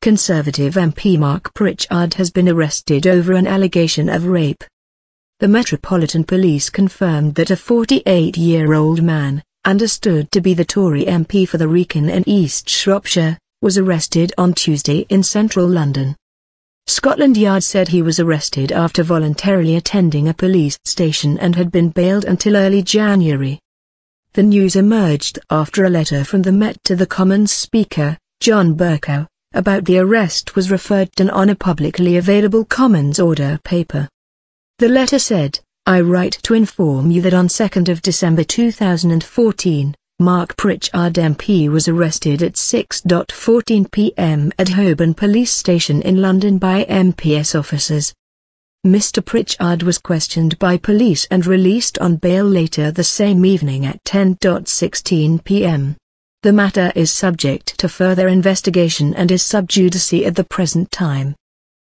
Conservative MP Mark Pritchard has been arrested over an allegation of rape. The Metropolitan Police confirmed that a 48-year-old man, understood to be the Tory MP for the Wrekin in East Shropshire, was arrested on Tuesday in central London. Scotland Yard said he was arrested after voluntarily attending a police station and had been bailed until early January. The news emerged after a letter from the Met to the Commons Speaker, John Bercow, about the arrest was referred to on a publicly available Commons order paper. The letter said, "I write to inform you that on 2nd of December 2014, Mark Pritchard MP was arrested at 6:14 p.m. at Holborn Police Station in London by MPS officers. Mr. Pritchard was questioned by police and released on bail later the same evening at 10:16 p.m. The matter is subject to further investigation and is sub judice at the present time."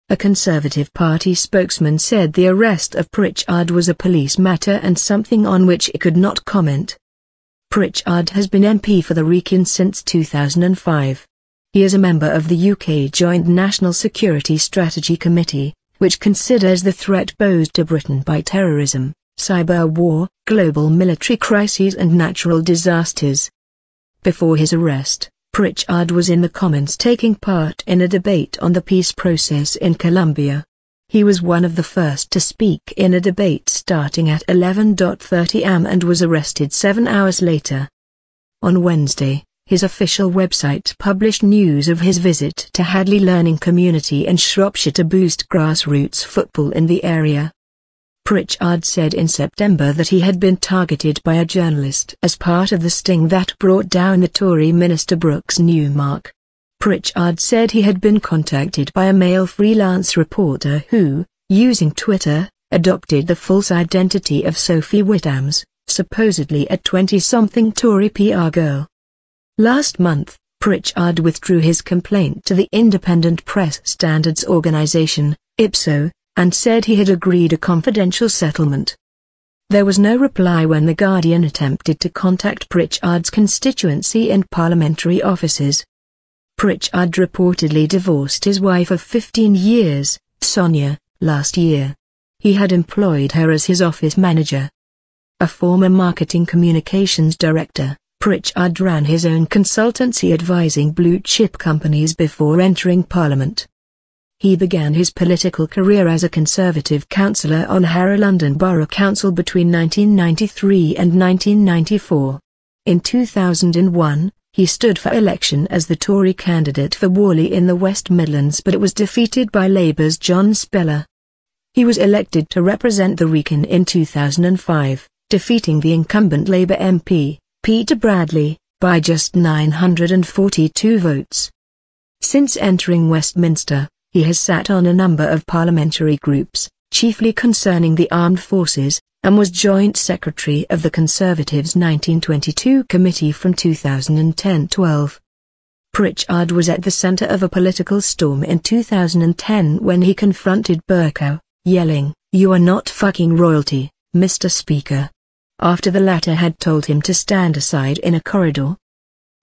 A Conservative Party spokesman said the arrest of Pritchard was a police matter and something on which it could not comment. Pritchard has been MP for the Wrekin since 2005. He is a member of the UK Joint National Security Strategy Committee, which considers the threat posed to Britain by terrorism, cyber war, global military crises and natural disasters. Before his arrest, Pritchard was in the Commons taking part in a debate on the peace process in Colombia. He was one of the first to speak in a debate starting at 11:30 am and was arrested 7 hours later. On Wednesday, his official website published news of his visit to Hadley Learning Community in Shropshire to boost grassroots football in the area. Pritchard said in September that he had been targeted by a journalist as part of the sting that brought down the Tory minister Brooks Newmark. Pritchard said he had been contacted by a male freelance reporter who, using Twitter, adopted the false identity of Sophie Whittams, supposedly a 20-something Tory PR girl. Last month, Pritchard withdrew his complaint to the Independent Press Standards Organisation, IPSO, and said he had agreed a confidential settlement. There was no reply when The Guardian attempted to contact Pritchard's constituency and parliamentary offices. Pritchard reportedly divorced his wife of 15 years, Sonia, last year. He had employed her as his office manager. A former marketing communications director, Pritchard ran his own consultancy advising blue-chip companies before entering Parliament. He began his political career as a Conservative councillor on Harrow London Borough Council between 1993 and 1994. In 2001, he stood for election as the Tory candidate for Whalley in the West Midlands but was defeated by Labour's John Speller. He was elected to represent the Wrekin in 2005, defeating the incumbent Labour MP, Peter Bradley, by just 942 votes. Since entering Westminster, he has sat on a number of parliamentary groups, chiefly concerning the armed forces, and was Joint Secretary of the Conservatives' 1922 Committee from 2010-12. Pritchard was at the centre of a political storm in 2010 when he confronted Bercow, yelling, "You are not fucking royalty, Mr. Speaker," after the latter had told him to stand aside in a corridor.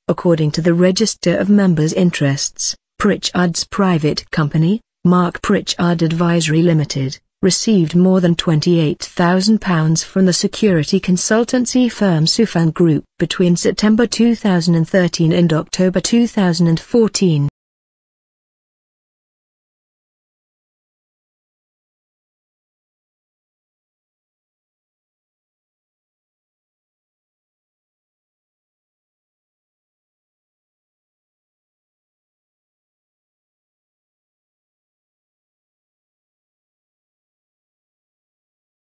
According to the Register of Members' Interests, Pritchard's private company, Mark Pritchard Advisory Limited, received more than £28,000 from the security consultancy firm Sufan Group between September 2013 and October 2014.